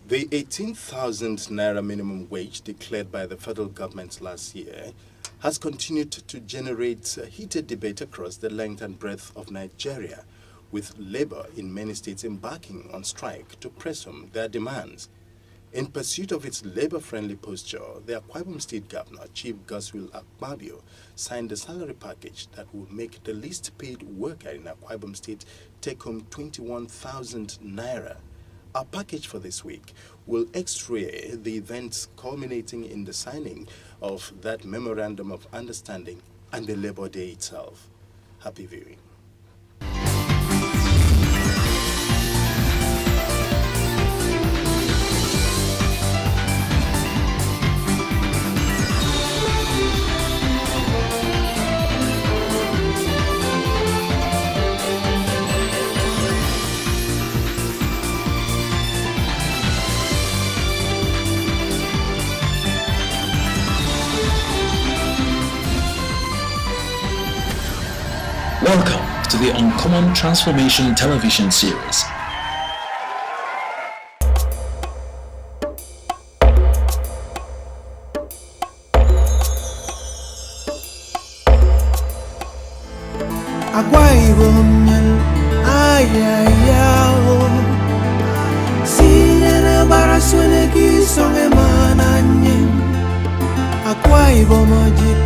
The 18,000 naira minimum wage declared by the federal government last year has continued to generate heated debate across the length and breadth of Nigeria, with labor in many states embarking on strike to press home their demands. In pursuit of its labor-friendly posture, the Akwa Ibom State Governor, Chief Godswill Akpabio, signed a salary package that will make the least paid worker in Akwa Ibom State take home 21,000 naira. Our package for this week will x-ray the events culminating in the signing of that Memorandum of Understanding and the Labor Day itself. Happy viewing. Welcome to the Uncommon Transformation television series. Akwa Ibom ayayao Siyana baraswene kisonge mananye Akwa Ibom ojip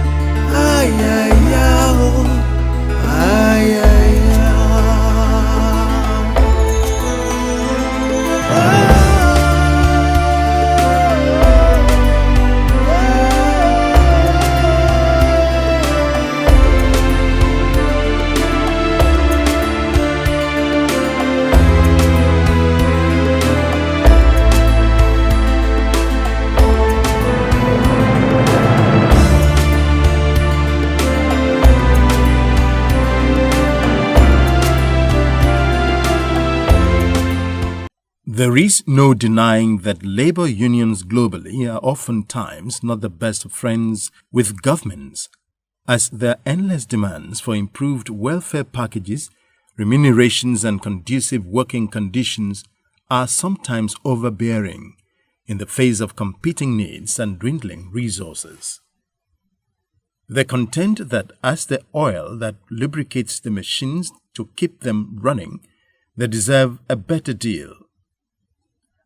ayayao There is no denying that labor unions globally are oftentimes not the best of friends with governments, as their endless demands for improved welfare packages, remunerations and conducive working conditions are sometimes overbearing in the face of competing needs and dwindling resources. They contend that as the oil that lubricates the machines to keep them running, they deserve a better deal.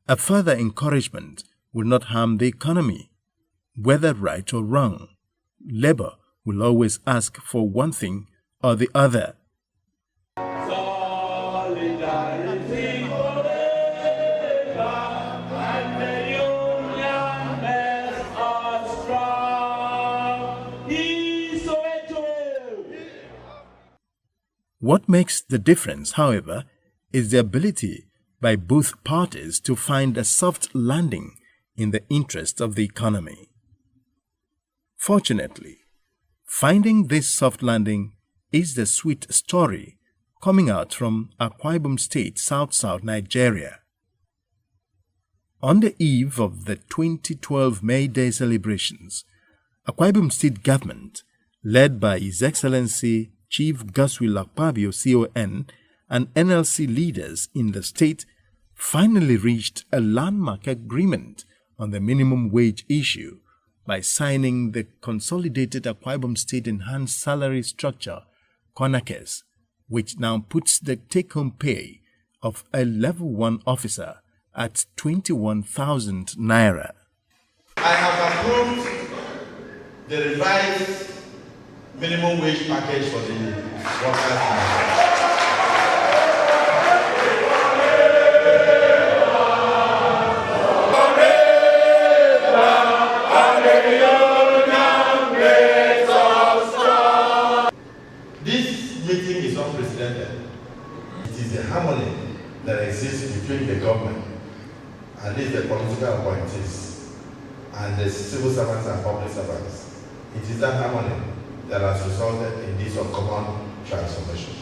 A further encouragement will not harm the economy. Whether right or wrong, labor will always ask for one thing or the other. Solidarity forever, and the union makes us strong. What makes the difference, however, is the ability by both parties to find a soft landing in the interest of the economy. Fortunately, finding this soft landing is the sweet story coming out from Akwa Ibom State, South Nigeria. On the eve of the 2012 May Day celebrations, Akwa Ibom State government, led by His Excellency Chief Godswill Akpabio, CON, and NLC leaders in the state finally reached a landmark agreement on the minimum wage issue by signing the Consolidated Akwa Ibom State Enhanced Salary Structure, CONAKES, which now puts the take-home pay of a Level 1 officer at 21,000 naira. I have approved the revised minimum wage package for the workers. Harmony that exists between the government, at least the political appointees, and the civil servants and public servants. It is that harmony that has resulted in this uncommon transformation.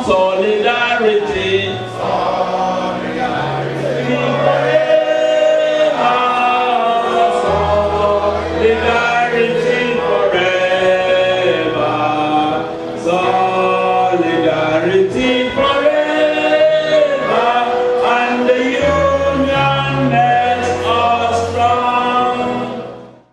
Solidarity. Solidarity. solidarity forever, and the union makes us strong.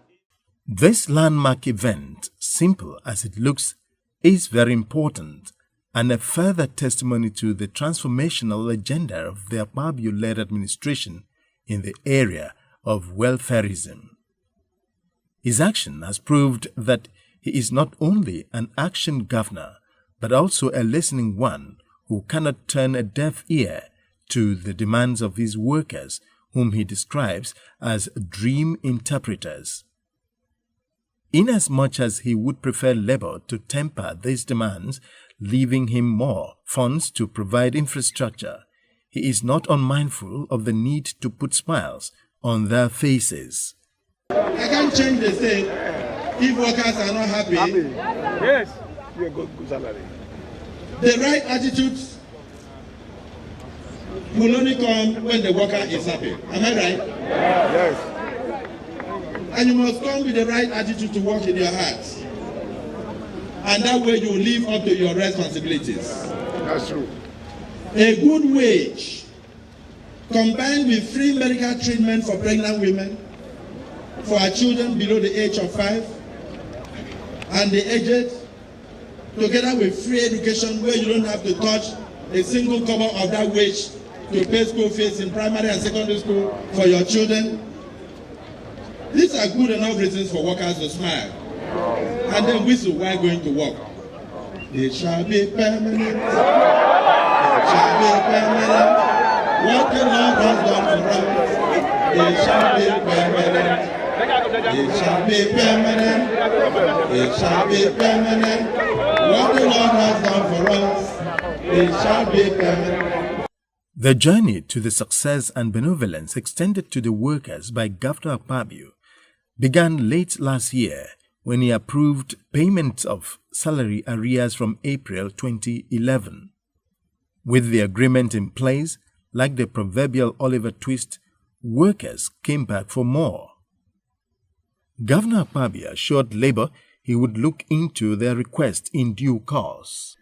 This landmark event, simple as it looks, is very important and a further testimony to the transformational agenda of the Akpabio-led administration in the area of welfareism. His action has proved that he is not only an action governor, but also a listening one who cannot turn a deaf ear to the demands of his workers, whom he describes as dream interpreters. Inasmuch as he would prefer Labour to temper these demands, leaving him more funds to provide infrastructure, he is not unmindful of the need to put smiles on their faces. I can't change the state if workers are not happy. Yes, you get good salary. The right attitudes will only come when the worker is happy. Am I right? Yes. And you must come with the right attitude to work in your heart. And that way you will live up to your responsibilities. That's true. A good wage combined with free medical treatment for pregnant women, for our children below the age of 5, and the aged, together with free education where you don't have to touch a single cover of that wage to pay school fees in primary and secondary school for your children. These are good enough reasons for workers to smile and then whistle while going to work. It shall be permanent. It shall be permanent. What the Lord has done for us, it shall be permanent. It shall be permanent. It shall be permanent. What the Lord has done for us, it shall be permanent. The journey to the success and benevolence extended to the workers by Governor Akpabio began late last year when he approved payment of salary arrears from April 2011. With the agreement in place, like the proverbial Oliver Twist, workers came back for more. Governor Akpabio assured Labour he would look into their request in due course.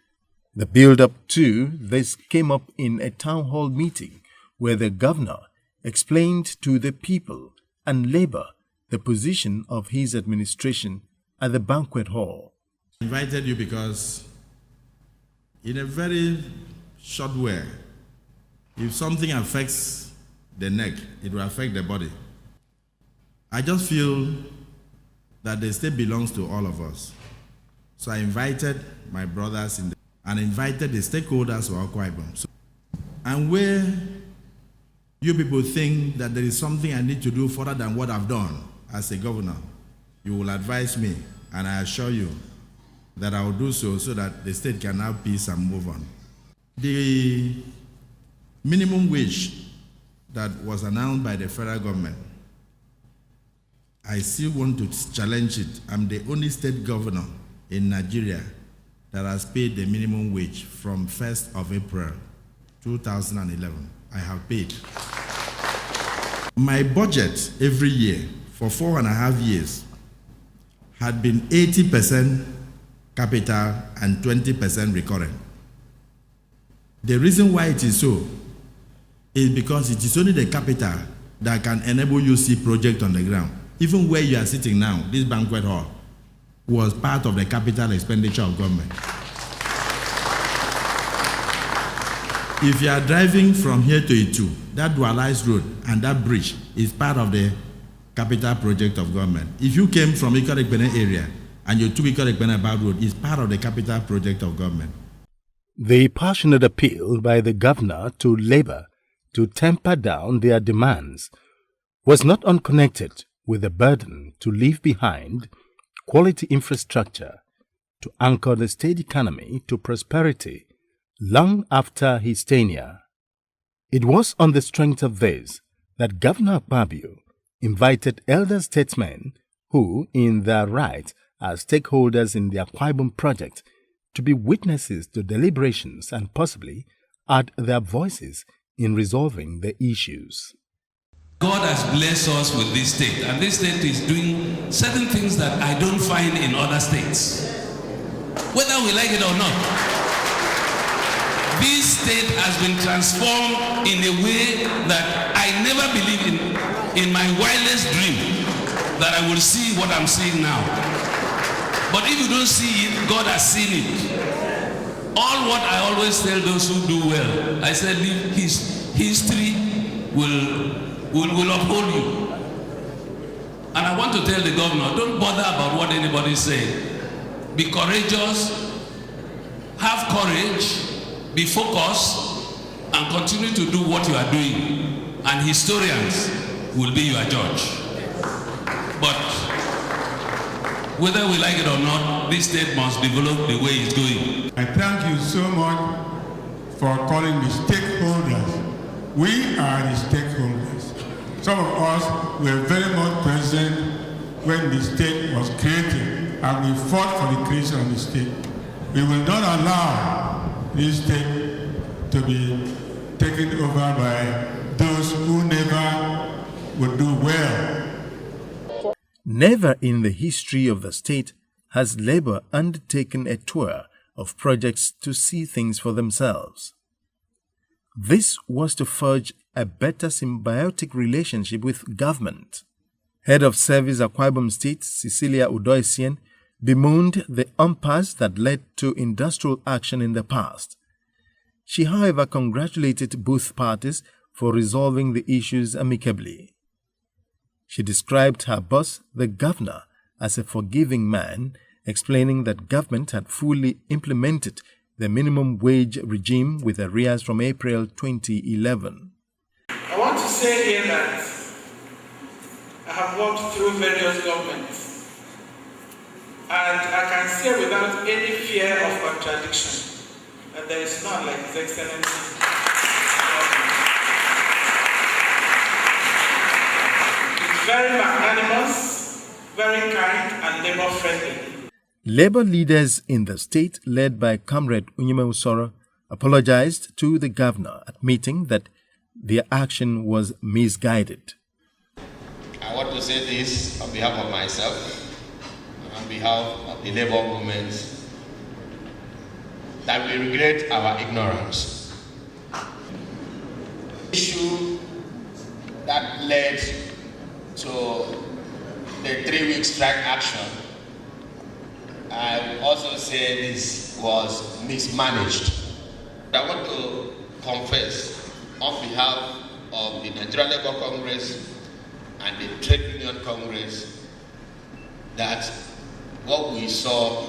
The build-up to this came up in a town hall meeting where the governor explained to the people and Labour the position of his administration at the banquet hall. I invited you because in a very short way, if something affects the neck, it will affect the body. I just feel that the state belongs to all of us. So I invited my brothers and invited the stakeholders of Akwa Ibom. And where you people think that there is something I need to do further than what I've done as a governor, you will advise me, and I assure you that I will do so that the state can have peace and move on. The minimum wage that was announced by the federal government, I still want to challenge it. I'm the only state governor in Nigeria that has paid the minimum wage from 1st of April 2011. I have paid. My budget every year for 4.5 years had been 80% capital and 20% recurrent. The reason why it is so is because it is only the capital that can enable you see project on the ground. Even where you are sitting now, this banquet hall was part of the capital expenditure of government. If you are driving from here to Itu, that dualized road and that bridge is part of the capital project of government. If you came from Ikot-Ekpene area and you took Ikot-Ekpene Bad Road, is part of the capital project of government. The passionate appeal by the governor to Labour to temper down their demands was not unconnected with the burden to leave behind quality infrastructure to anchor the state economy to prosperity long after his tenure. It was on the strength of this that Governor Akpabio invited elder statesmen who, in their right as stakeholders in the Akwa Ibom project, to be witnesses to deliberations and possibly add their voices in resolving the issues. God has blessed us with this state, and this state is doing certain things that I don't find in other states, whether we like it or not. this state has been transformed in a way that I never believed in my wildest dream that I will see what I'm seeing now. But if you don't see it, God has seen it. All what I always tell those who do well, I said, history will uphold you. And I want to tell the governor, don't bother about what anybody says. Be courageous, have courage, be focused, and continue to do what you are doing. And historians will be your judge. But whether we like it or not, this state must develop the way it's going. I thank you so much for calling the stakeholders. We are the stakeholders. Some of us were very much present when the state was created, and we fought for the creation of the state. We will not allow this state to be taken over by those who never would do well. Never in the history of the state has Labour undertaken a tour of projects to see things for themselves. This was to forge a better symbiotic relationship with government. Head of Service Akwa Ibom State, Cecilia Udoisien, bemoaned the impasse that led to industrial action in the past. She, however, congratulated both parties for resolving the issues amicably. She described her boss, the governor, as a forgiving man, explaining that government had fully implemented the minimum wage regime with arrears from April 2011. I want to say here that I have walked through various governments, and I can say without any fear of contradiction that there is none like His Excellency. It's very magnanimous, very kind, and labor-friendly. Labour leaders in the state, led by Comrade Unyeme Usoro, apologized to the governor, admitting that their action was misguided. I want to say this on behalf of myself, on behalf of the Labour movement, that we regret our ignorance. The issue that led to the 3-week strike action, I also say this was mismanaged. I want to confess on behalf of the Nigeria Labour Congress and the Trade Union Congress that what we saw,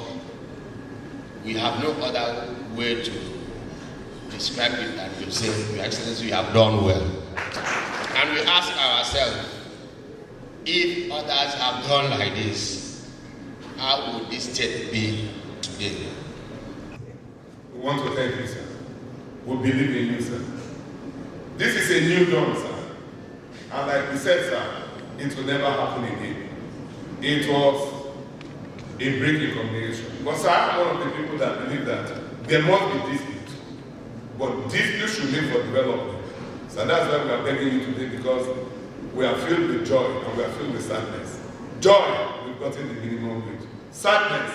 we have no other way to describe it than to say, Your Excellency, you have done well. And we ask ourselves, if others have done like this, how would this state be today? We want to thank you, sir. We believe in you, sir. This is a new dawn, sir. And like we said, sir, it will never happen again. It was a break in communication. Because sir, I'm one of the people that believe that there must be dispute. But dispute should make for development. So that's why we are begging you today, because we are filled with joy and we are filled with sadness. Joy, we've gotten the minimum wage. Sadness,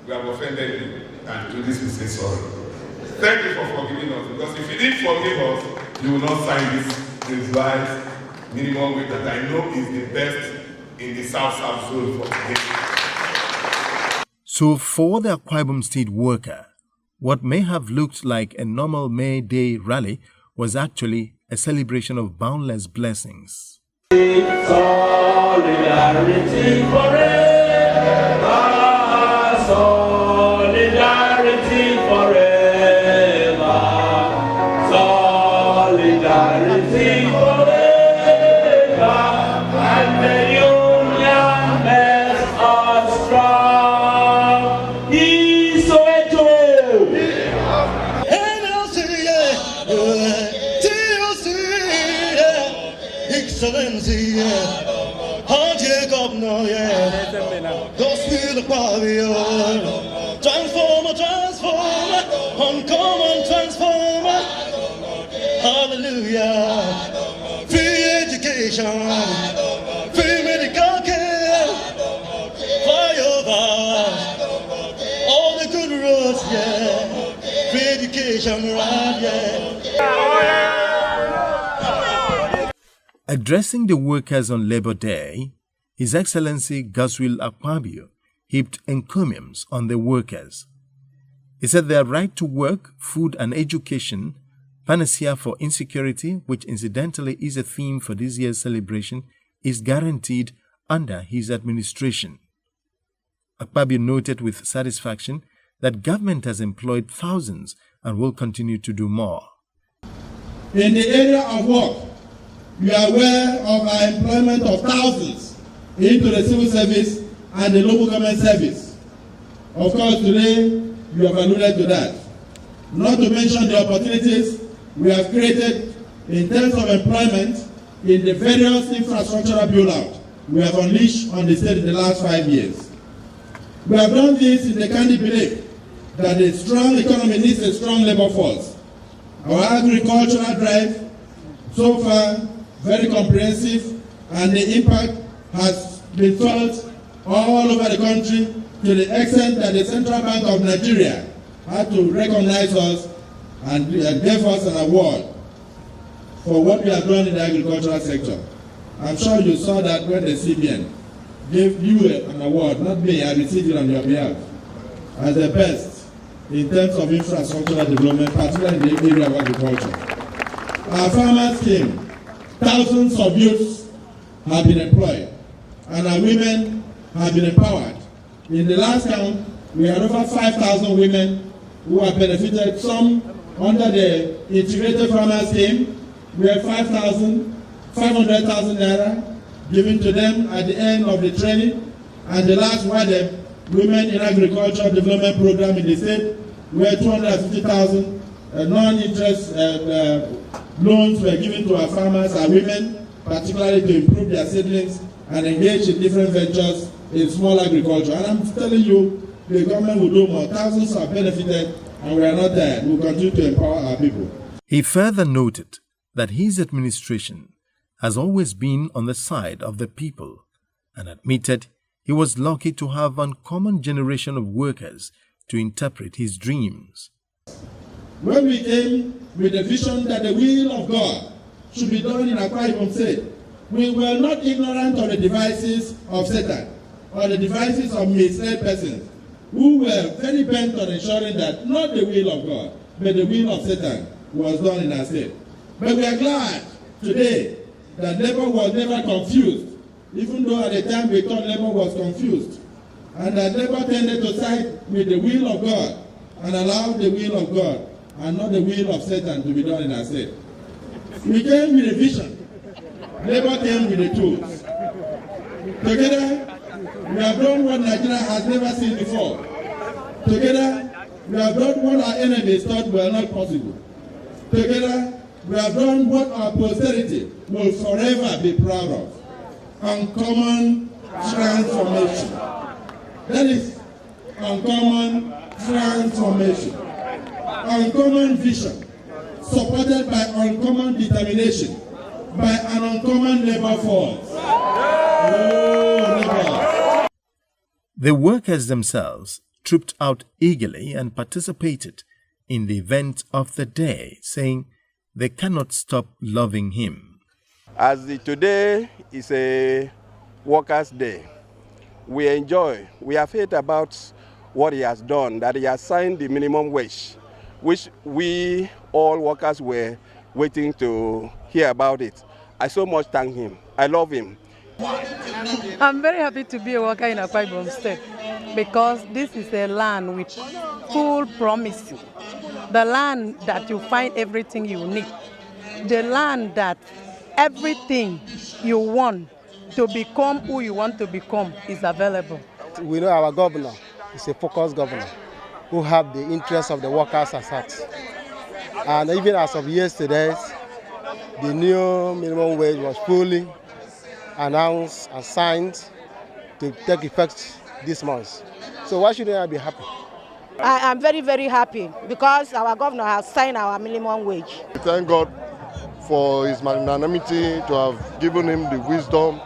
we have offended you, and to this we say sorry. Thank you for forgiving us, because if you didn't forgive us, you will not sign this revised minimum wage that I know is the best in the South-South zone for today. So for the Akwa Ibom State worker, what may have looked like a normal May Day rally was actually a celebration of boundless blessings. Solidarity forever, solidarity forever, solidarity forever, and the union makes us strong. Isoeto! Excellency, Governor, Gospel of Warrior, Transformer, Transformer, Uncommon Transformer, Hallelujah, free education, free medical care, flyovers, all the good roads, yeah, free education. young rod, yeah. Addressing the workers on Labor Day, His Excellency Godswill Akpabio heaped encomiums on the workers. He said their right to work, food and education, panacea for insecurity, which incidentally is a theme for this year's celebration, is guaranteed under his administration. Akpabio noted with satisfaction that government has employed thousands and will continue to do more. In the area of work, we are aware of our employment of thousands into the civil service and the local government service. Of course, today, you have alluded to that. Not to mention the opportunities we have created in terms of employment in the various infrastructural build-out we have unleashed on the state in the last 5 years. We have done this in the candid belief that a strong economy needs a strong labor force. Our agricultural drive, so far, very comprehensive, and the impact has been felt all over the country to the extent that the Central Bank of Nigeria had to recognize us and gave us an award for what we have done in the agricultural sector. I'm sure you saw that when the CBN gave you an award, not me, I received it on your behalf, as the best in terms of infrastructural development, particularly in the area of agriculture. Our farmers came, thousands of youths have been employed, and our women have been empowered. In the last count, we had over 5,000 women who have benefited, some under the integrated farmers scheme. We have 500,000 naira given to them at the end of the training, and the last one, the Women in Agriculture Development Program in the state, where 250,000 non-interest loans were given to our farmers, our women, particularly to improve their seedlings and engage in different ventures in small agriculture. And I'm telling you, the government will do more. Thousands have benefited, and we are not there. We will continue to empower our people. He further noted that his administration has always been on the side of the people and admitted he was lucky to have an uncommon generation of workers to interpret his dreams. When we came with the vision that the will of God should be done in Akwa Ibom State, we were not ignorant of the devices of Satan or the devices of misled persons who were very bent on ensuring that not the will of God, but the will of Satan was done in our state. But we are glad today that Labour was never confused, even though at the time we thought Labour was confused, and that Labour tended to side with the will of God and allow the will of God and not the will of Satan to be done in our state. We came with a vision. Labour came with the tools. Together, we have done what Nigeria has never seen before. Together, we have done what our enemies thought were not possible. Together, we have done what our posterity will forever be proud of. Uncommon transformation. That is uncommon transformation. Uncommon vision, supported by uncommon determination, by an uncommon labor force. Oh, the workers themselves trooped out eagerly and participated in the event of the day, saying they cannot stop loving him. As today is a Workers' Day, we have heard about what he has done, that he has signed the minimum wage, which we all workers were waiting to hear about it. I so much thank him. I love him. I'm very happy to be a worker in Akwa Ibom State because this is a land with full promise. The land that you find everything you need. The land that everything you want to become who you want to become is available. We know our governor is a focused governor who have the interests of the workers at heart. And even as of yesterday, the new minimum wage was fully announced and signed to take effect this month. So why shouldn't I be happy? I am very, very happy because our governor has signed our minimum wage. Thank God for his magnanimity to have given him the wisdom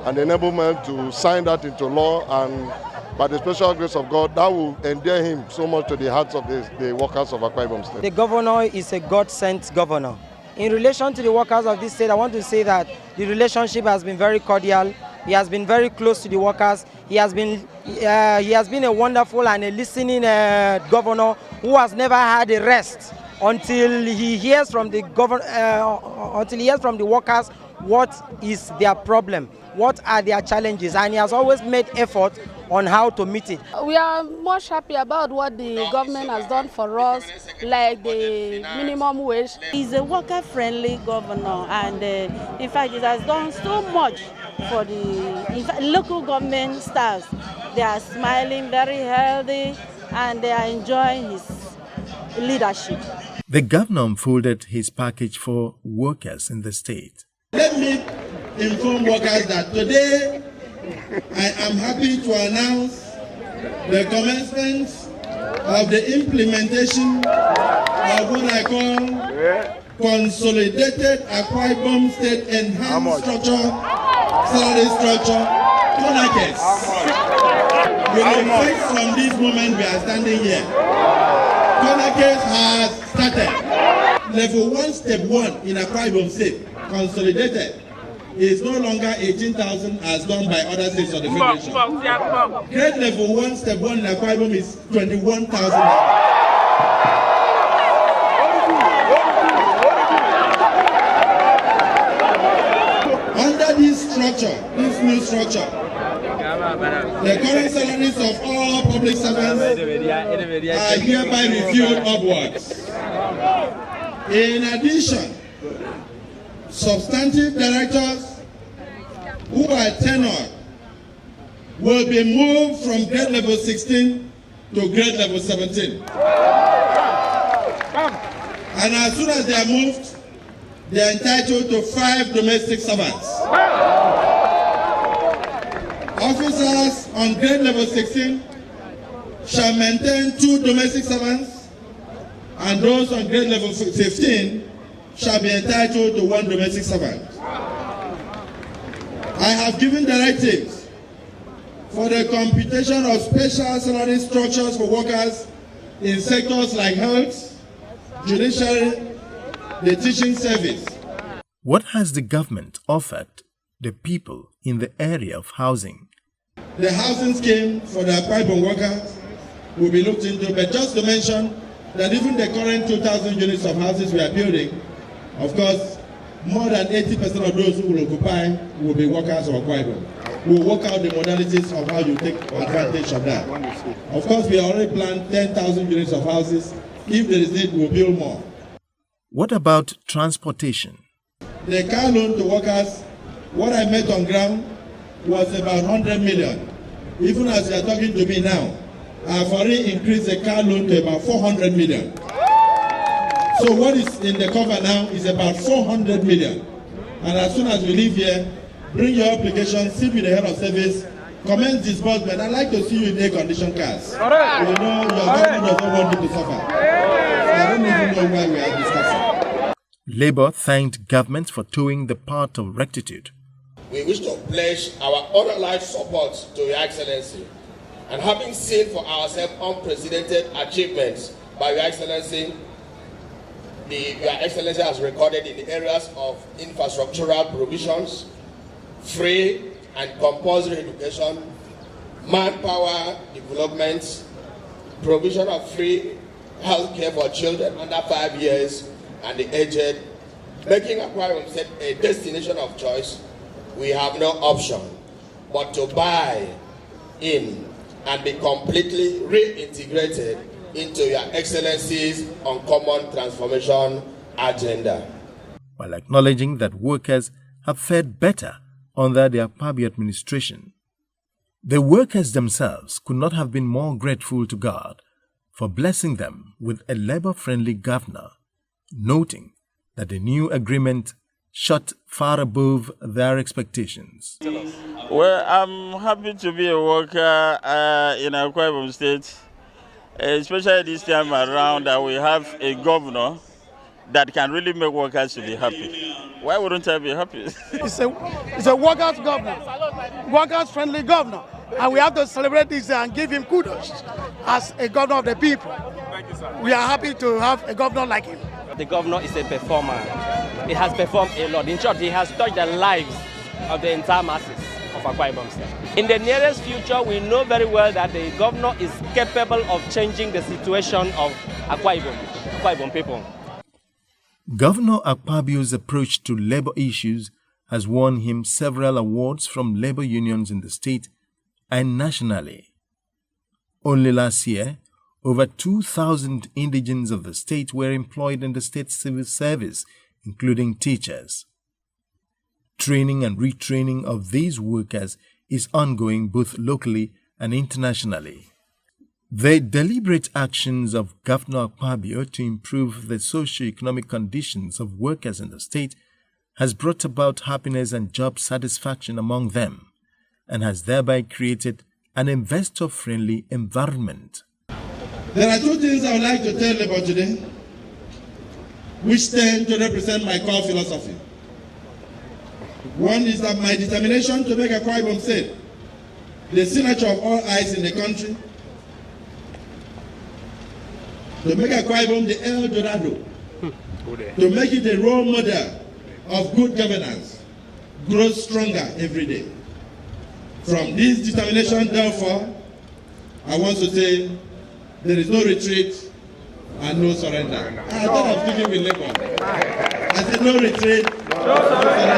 and enablement to sign that into law and by the special grace of God, that will endear him so much to the hearts of the workers of Akwa Ibom State. The governor is a God-sent governor. In relation to the workers of this state, I want to say that the relationship has been very cordial. He has been very close to the workers. He has been a wonderful and a listening governor who has never had a rest until he hears from the workers what is their problem, what are their challenges, and he has always made effort on how to meet it. We are much happy about what the government has done for us, like the minimum wage. He's a worker-friendly governor, and in fact, it has done so much for the local government staff. They are smiling, very healthy, and they are enjoying his leadership. The governor unfolded his package for workers in the state. Let me inform workers that today I am happy to announce the commencement of the implementation of what I call Consolidated Akwa Ibom State Enhanced Structure, Salary Structure, CONACES. With effect from this moment we are standing here, CONACES has started. Level 1, Step 1 in Akwa Ibom State, consolidated, is no longer 18,000 as done by other states of the Federation. Grade Level 1, Step 1 in Akwa Ibom is 21,000. Under this structure, this new structure, the current salaries of all public servants are hereby reviewed upwards. In addition, substantive directors who are tenured will be moved from grade level 16 to grade level 17. And as soon as they are moved, they are entitled to 5 domestic servants. Officers on grade level 16 shall maintain 2 domestic servants, and those on grade level 15 shall be entitled to 1 domestic servant. I have given directives for the computation of special salary structures for workers in sectors like health, judiciary, the teaching service. What has the government offered the people in the area of housing? The housing scheme for the Akwa Ibom workers will be looked into, but just to mention that even the current 2,000 units of houses we are building, of course, more than 80% of those who will occupy will be workers of Akwa Ibom. We will work out the modalities of how you take advantage of that. Of course, we already planned 10,000 units of houses. If there is need, we will build more. What about transportation? The car loan to workers, what I met on ground was about 100 million. Even as you are talking to me now, I have already increased the car loan to about 400 million. So what is in the cover now is about 400 million. And as soon as we leave here, bring your application, sit with the head of service, commence disbursement. I'd like to see you in air-conditioned cars. You know, your government doesn't want you to suffer. So I don't even know why we are discussing. Labour thanked government for towing the path of rectitude. We wish to pledge our unallied support to Your Excellency, and having seen for ourselves unprecedented achievements by Your Excellency, Your Excellency has recorded in the areas of infrastructural provisions, free and compulsory education, manpower development, provision of free health care for children under 5 years and the aged, making Akwa Ibom State a destination of choice. We have no option but to buy in and be completely reintegrated into Your Excellency's uncommon transformation agenda. While acknowledging that workers have fared better under the Akpabio administration, the workers themselves could not have been more grateful to God for blessing them with a labor-friendly governor, noting that the new agreement shot far above their expectations. Well, I'm happy to be a worker in Akwa Ibom State, especially this time around that we have a governor that can really make workers to be happy. Why wouldn't I be happy? It's a workers' governor, workers-friendly governor, and we have to celebrate this and give him kudos as a governor of the people. We are happy to have a governor like him. The governor is a performer. He has performed a lot. In short, he has touched the lives of the entire masses of Akwa Ibom State. In the nearest future, we know very well that the governor is capable of changing the situation of Akwa Ibom people. Governor Akpabio's approach to labor issues has won him several awards from labor unions in the state and nationally. Only last year, over 2,000 indigents of the state were employed in the state civil service, including teachers. Training and retraining of these workers is ongoing both locally and internationally. The deliberate actions of Governor Akpabio to improve the socio-economic conditions of workers in the state has brought about happiness and job satisfaction among them and has thereby created an investor-friendly environment. There are two things I would like to tell about today, which tend to represent my core philosophy. One is that my determination to make Akwa Ibom State the signature of all eyes in the country, to make Akwa Ibom the El Dorado, to make it a role model of good governance, grows stronger every day. From this determination, therefore, I want to say there is no retreat and no surrender. I thought I was speaking with labor. I said no retreat, no surrender.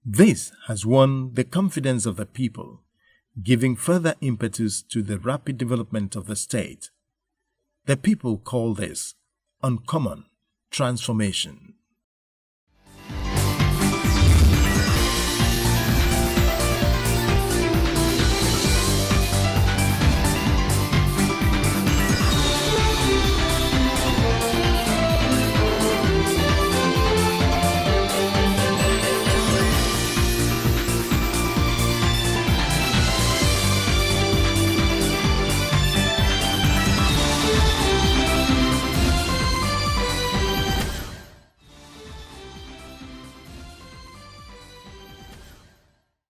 This has won the confidence of the people, giving further impetus to the rapid development of the state. The people call this uncommon transformation.